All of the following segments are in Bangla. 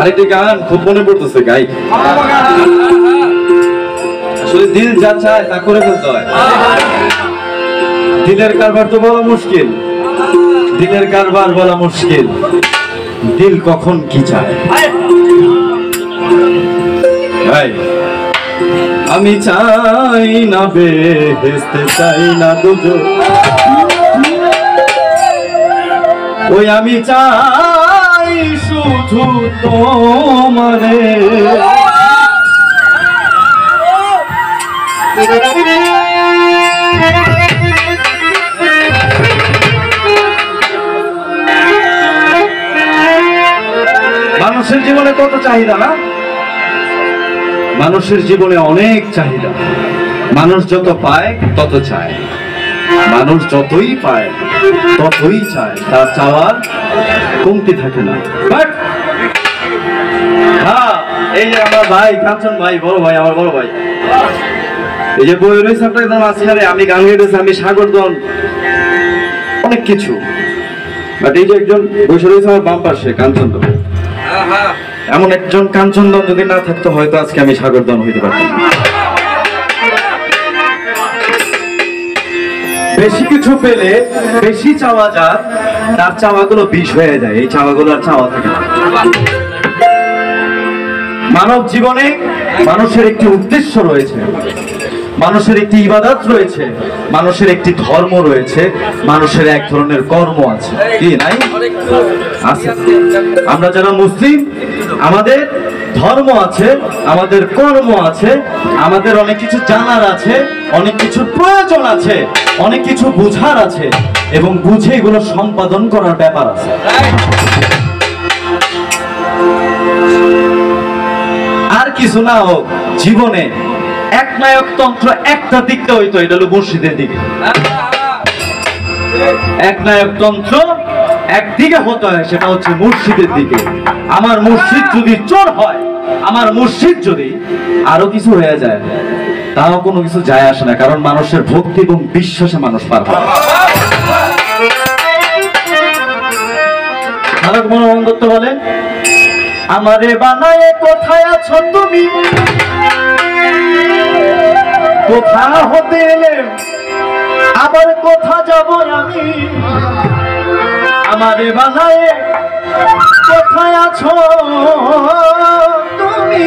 আরেকটি গান খুব মনে পড়তেছে, গাই। আসলে দিল যা চায় তা করে ফেলতে হয়। দিলের কারবার তো বলা মুশকিল, দিলের কারবার বলা মুশকিল, দিল কখন কি চায়। ভাই আমি চাই না বেহেশত, চাই না দুজক, ওই আমি চাই শুধু তোমারে। মানুষের জীবনে কত চাহিদা না, মানুষের জীবনে অনেক চাহিদা। মানুষ যত পায় তত চায়, মানুষ যতই পায় ততই চায়, তার চাওয়ার কমতি থাকে না। হ্যাঁ, এই যে আমার ভাই কাঞ্চন ভাই, বড় ভাই, আমার বড় ভাই, এই যে বই রয়েছে আপনার একদম মাঝখানে, আমি গান গেয়েছি, আমি সাগরদন, অনেক কিছু। বাট এই যে একজন বসে রয়েছে আমার বাম পাশে, কাঞ্চনদন, এমন একজন কাঞ্চনদন যদি না থাকতো হয়তো আজকে আমি সাগরদন হইতে পারতাম। বেশি কিছু পেলে বেশি চাওয়া যায়, তার চাওয়াগুলো বিষ হয়ে যায়, এই চাওয়াগুলো আর চাওয়া থাকে না। মানব জীবনে মানুষের একটি উদ্দেশ্য রয়েছে, মানুষের একটি ইবাদত রয়েছে, মানুষের একটি ধর্ম রয়েছে, মানুষের এক ধরনের কর্ম আছে, কি নাই? আছে। আমরা যারা মুসলিম, আমাদের ধর্ম আছে, আমাদের কর্ম আছে, আমাদের অনেক কিছু জানার আছে, অনেক কিছু প্রয়োজন আছে, অনেক কিছু বুঝার আছে, এবং বুঝে এগুলো সম্পাদন করার ব্যাপার আছে। আর কিছু না হোক জীবনে একনায়কতন্ত্র একটা দিকটা হইতো, এটা হলো মসজিদের দিকে। একনায়কতন্ত্র একদিকে হতে হয়, সেটা হচ্ছে মসজিদের দিকে। আমার মসজিদ যদি চোর হয়, আমার মসজিদ যদি আরো কিছু হয়ে যায়, তাও কোনো কিছু যায় আসে না, কারণ মানুষের ভক্তি এবং বিশ্বাসে মানুষ পার হয়। ভারত মনোরঞ্জন দত্ত বলেন, আমারে বানায়ে কোথায় আছো তুমি, কোথা হতে এলে আবার কোথা যাব আমি, আমারে বানায়ে কোথায় আছো তুমি,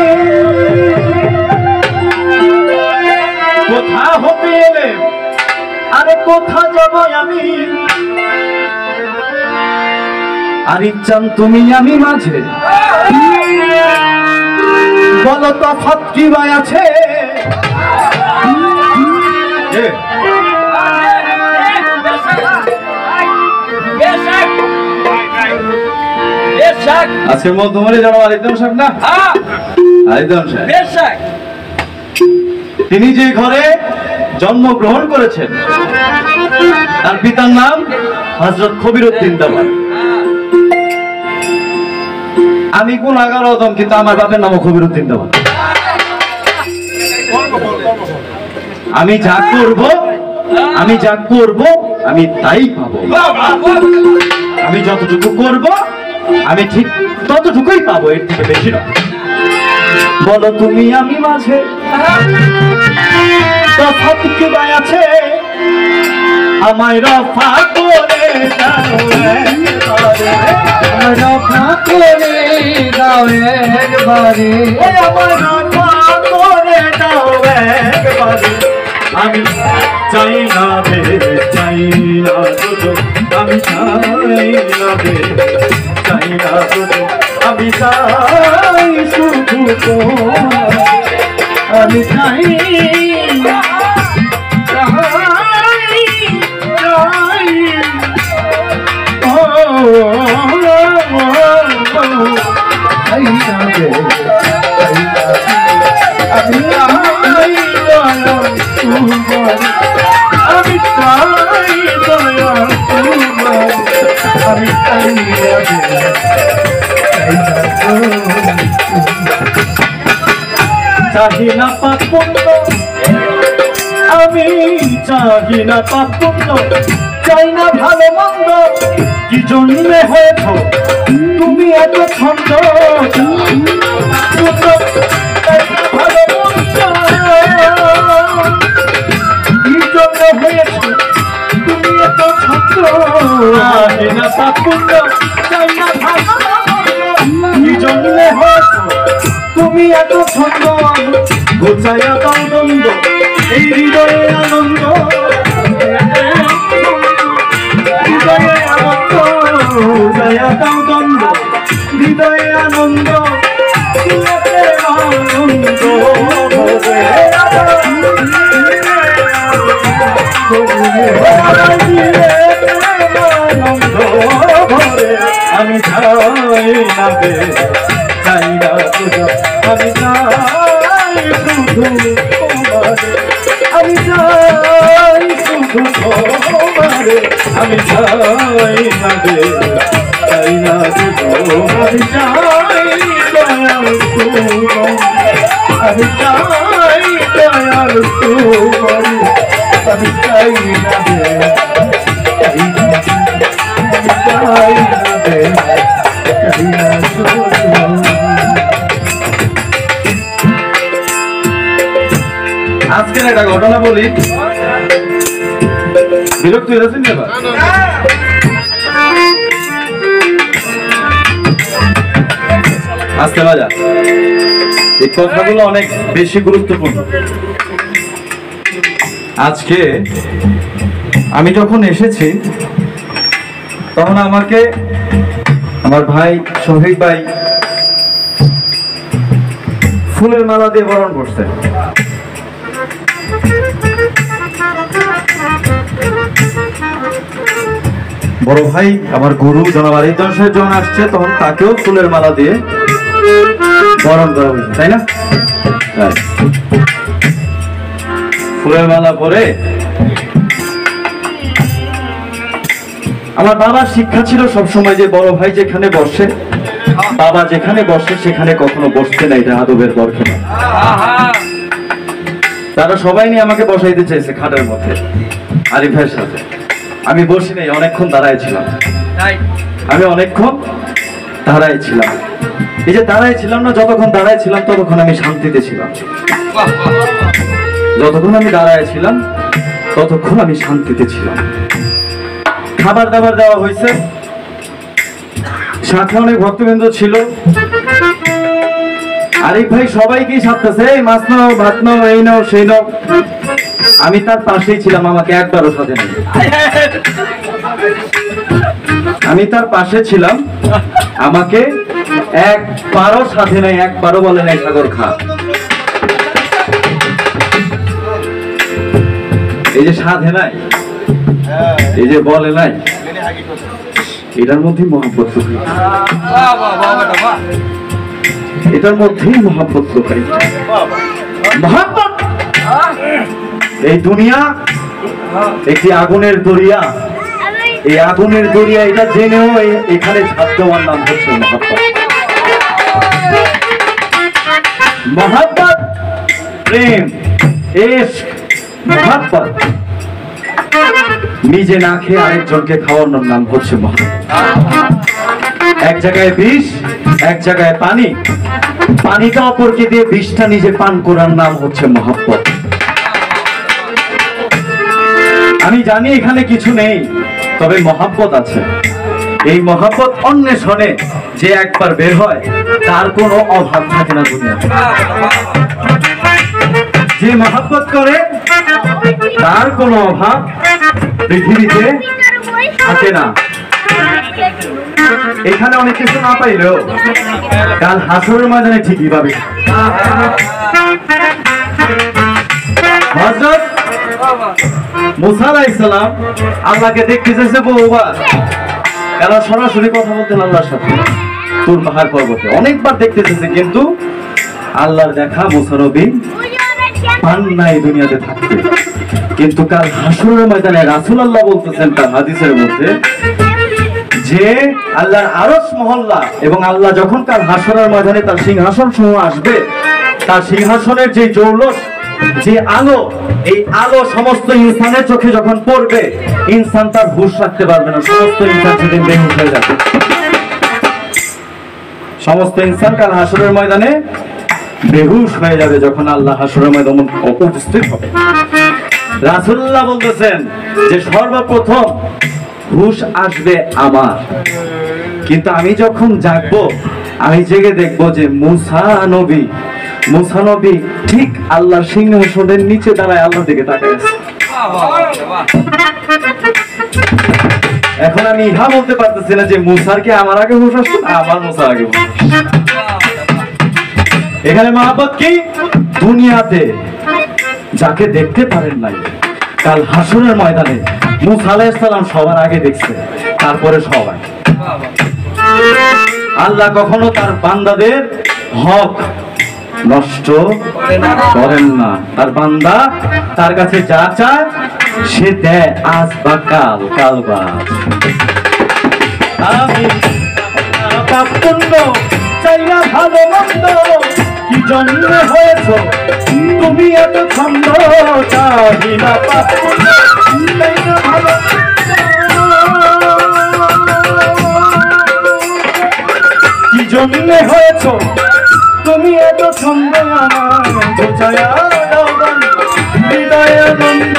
কোথা হতে এলে আরে কোথা যাব আমি, আর ইচ্ছান তুমি আমি মাঝে বলো তফাৎ কি ভাই আছে। আজকের মধ্যমণি জানো আরিদন সাহেব না? আরিদন সাহেব তিনি যে ঘরে জন্মগ্রহণ করেছেন, তার পিতার নাম হযরত কবিরউদ্দিন দেওয়ান। আমি গুনাহগার হতাম, কিন্তু আমার বাপের নামও কবিরউদ্দিন দেওয়ান। আমি যা করব, আমি যা করব আমি তাই পাবো। আমি যতটুকু করব আমি ঠিক ততটুকুই পাবো, এর থেকে বেশি না। বলো তুমি আমি মাঝে তফাৎ কি ভাই আছে, আমায় রফা করে দাও একবারে, আমায় রফা করে দাও একবারে, আমায় রফা করে দাও একবারে। আমি চাই না রে, চাই না দুটো, আমি চাই না রে, চাই না দুটো, আমি চাই শুধু তোমার, আমি চাই না, চাই চাই ও চাই না রে, চাই না, আমি চাই দয়া তোমার, আমি চাই দয়া তোমার, আমি চাই না রে, চাই না চাহি না পাপ, আমি চাহি না পাপ পুণ্য, চাই না ভালো মন্দ। কি জন্মে হয়েছ তুমি এত ছন্দ, ভালো মন্দ। কি জন্য হয়েছ তুমি এত ছন্দ, চাহি না পাপ পুণ্য, চাই না ভালো মন্দ। কি জন্মে হয়েছ তুমি এত ছন্দ, গোছায়া দাও দ্বন্দ্ব এই হৃদয়ে আনন্দ, হৃদয়ে আনন্দ, গোছায়া দাও দ্বন্দ্ব হৃদয়ে আনন্দ, আনন্দ আমি চাই না বে, চাই না আমি চাই শুধু তোমারে, আমি চাই শুধু তোমারে, আমি চাই না বে, চাই না শুধু, আমি চাই দয়াল তোমারে, আমি চাই দয়াল তোমারে, আমি চাই না বে, চাই না, আমি চাই না বে, চাই না শুধু। আজকের একটা ঘটনা বলি, বিরক্ত হয়ে যাচ্ছেন এবার? আজকে বাজা এই কথাগুলো অনেক বেশি গুরুত্বপূর্ণ। আজকে আমি যখন এসেছি তখন আমাকে আমার ভাই শহীদ ভাই ফুলের মালা দিয়ে বরণ করছে। বড় ভাই আমার গুরু জনাব আরিফ সাহেব যখন আসছে তখন তাকেও ফুলের মালা দিয়ে বরণ করা হয়েছে, তাই না? ফুলের মালা পরে আমার বাবার শিক্ষা ছিল সবসময় যে বড় ভাই যেখানে বসে, বাবা যেখানে বসে সেখানে কখনো বসতে না, এটা আদবের দরকার। তারা সবাই নিয়ে আমাকে বসাইতে চাইছে খাটের মধ্যে আরিফ ভাইয়ের সাথে। আমি বসি নাই, অনেকক্ষণ দাঁড়ায় ছিলাম, আমি অনেকক্ষণ দাঁড়ায় ছিলাম। এই যে দাঁড়ায় ছিলাম না, যতক্ষণ দাঁড়ায় ছিলাম ততক্ষণ আমি শান্তিতে ছিলাম। যতক্ষণ আমি দাঁড়ায় ছিলাম ততক্ষণ আমি শান্তিতে ছিলাম। খাবার দাবার দেওয়া হয়েছে, সাথে অনেক ভক্তবৃন্দ ছিল। আরিফ ভাই সবাইকেই সাথে এই মাছ নাও, ভাত নাও, এই নাও, সেই নাও। আমি তার পাশেই ছিলাম, আমাকে একবারও সাথে নেই। আমি তার পাশে ছিলাম, আমাকে একবারও সাথে নেই, একবারও বলে নাই সাগর খা। এই যে সাথে নাই, এই যে বলে নাই, এটার মধ্যে মহব্বত লুকাই, এটার মধ্যেই মহব্বত লুকাই। মহব্বত এই দুনিয়া একটি আগুনের দরিয়া, এই আগুনের দরিয়া এটা জেনেও এখানে ঝাঁপ দেওয়ার নাম হচ্ছে মহব্বত। মহব্বত, প্রেম, ইশক, মহব্বত নিজে না খেয়ে আরেকজনকে খাওয়ানোর নাম হচ্ছে মহব্বত। এক জায়গায় বিষ, এক জায়গায় পানি, পানিটা অপরকে দিয়ে বিষটা নিজে পান করার নাম হচ্ছে মহব্বত। আমি জানি এখানে কিছু নেই, তবে মহব্বত আছে। এই মহব্বত অন্বেষণে যে একবার বের হয় তার কোনো অভাব থাকে না দুনিয়াতে। যে মহব্বত করে তার কোনো অভাব পৃথিবীতে থাকে না। এখানে অনেক কিছু না পাইলেও কাল হাসরের ময়দানে ঠিকই পাবে। হযরত মুসা আলাইহিস সালাম আল্লাহকে দেখতে চেয়েছে বহুবার, এরা সরাসরি কথা বলতেন আল্লাহর সাথে তুর পাহাড় পর্বতে, অনেকবার দেখতে চেয়েছে, কিন্তু আল্লাহর দেখা মুসা নবী পান নাই দুনিয়াতে থাকতে। কিন্তু কাল হাসরের ময়দানে রাসূলুল্লাহ বলতেছেন তার হাদিসের মধ্যে যে আল্লাহর আরশ মহল্লা এবং আল্লাহ যখন কাল হাসরের ময়দানে তার সিংহাসন সমূহ আসবে, তার সিংহাসনের যে জৌলত যে আলো, এই আলো সমস্ত ইনসানের চোখে যখন পড়বে, ইনসান তার হুঁশ রাখতে পারবে না, সমস্ত ইনসান সেদিন বেহুশ হয়ে যাবে। সমস্ত ইনসান কাল হাসরের ময়দানে বেহুশ হয়ে যাবে যখন আল্লাহ হাসরের ময়দানে উপস্থিত হবে। রাসূলুল্লাহ বলতেছেন যে সর্বপ্রথম হুঁশ আসবে আমার, কিন্তু আমি যখন জাগবো, আমি জেগে দেখবো যে মুসা নবী ঠিক আল্লাহর সিংহাসনের নিচে দাঁড়ায় আল্লাহর দিকে তাকায় আছে। এখন আমি ইহা বলতে পারতেছি না যে মুসার কি আমার আগে হুঁশ আসছে না আমার মুসার আগে হুঁশ আসছে। এখানে মহব্বত কি, দুনিয়াতে যাকে দেখতে পারেন নাই, কাল হাসরের ময়দানে মুসা আলাইহিস সালাম সবার আগে দেখছে, তারপরে সবাই। আল্লাহ কখনো তার বান্দাদের হক নষ্ট করেন না। তার বান্দা তার কাছে যা চায় সে দেয়, আজ বা কাল, কাল বা আমি চাই না ভালো মন্দ, কি জন্মে হয়েছ তুমি এত ছন্দ, চাই না পাপ পুণ্য, চাই না ভালো কি জন্মে হয়েছ তুমি এত ছন্দ, আমার বোঝায়া দাও হৃদয় আনন্দ,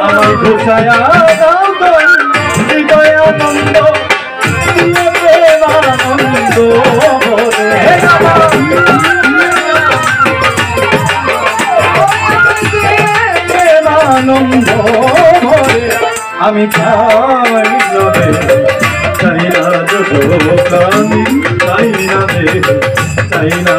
আমার বোঝায়া দাও হৃদয় আনন্দ, আনন্দ আমি চাই না আমি চাই না চাই না।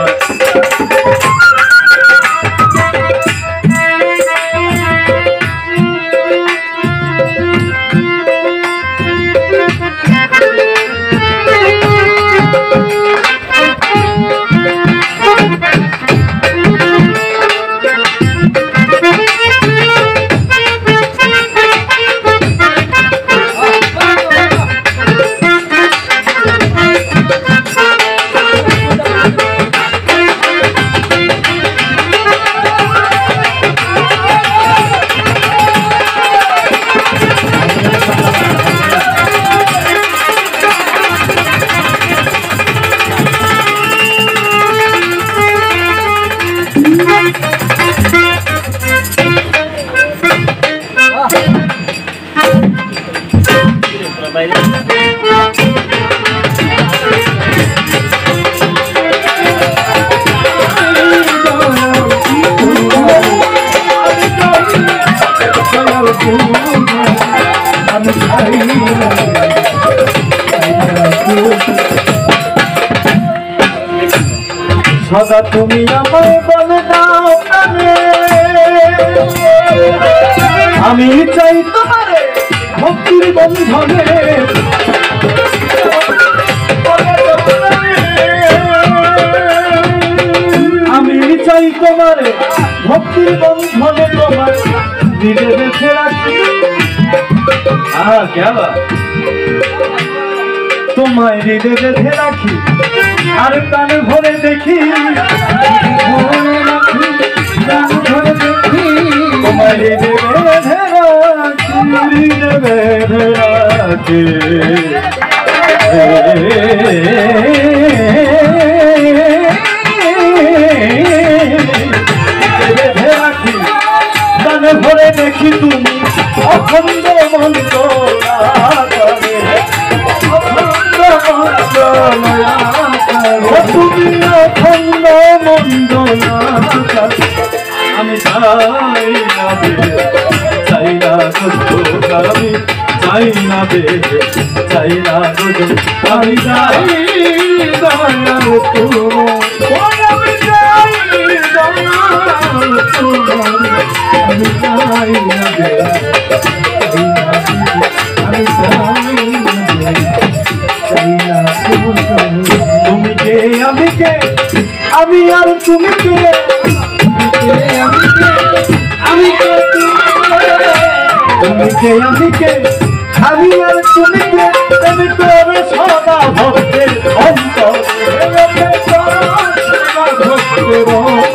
সদা তুমি আমায় বলে দাও আমি চাই তোমারে ভক্তির বন্ধনে, আমি চাই তোমারে ভক্তির বন্ধনে, তোমার দিলে বেঁচে রাখি। তোমায় হৃদয়ে বেঁধে রাখি, আর কানে ভরে দেখি, তোমায় হৃদয়ে বেঁধে রাখি, বেঁধে রাখি। বেঁধে রাখি, কানে ভরে দেখি, তুমি অখণ্ড মন্ত্র তুমি অখণ্ড মন্ডলা, আমি চাই না চাই না আমি চাই না চাই না আমি চাই তুমি কে আমি কে, আমি আর তুমি কে, আমি কে তুমি কে আমি কে, আমি আর তুমি আমি তোর সদা ভক্তের অন্তরে সদা ভক্তের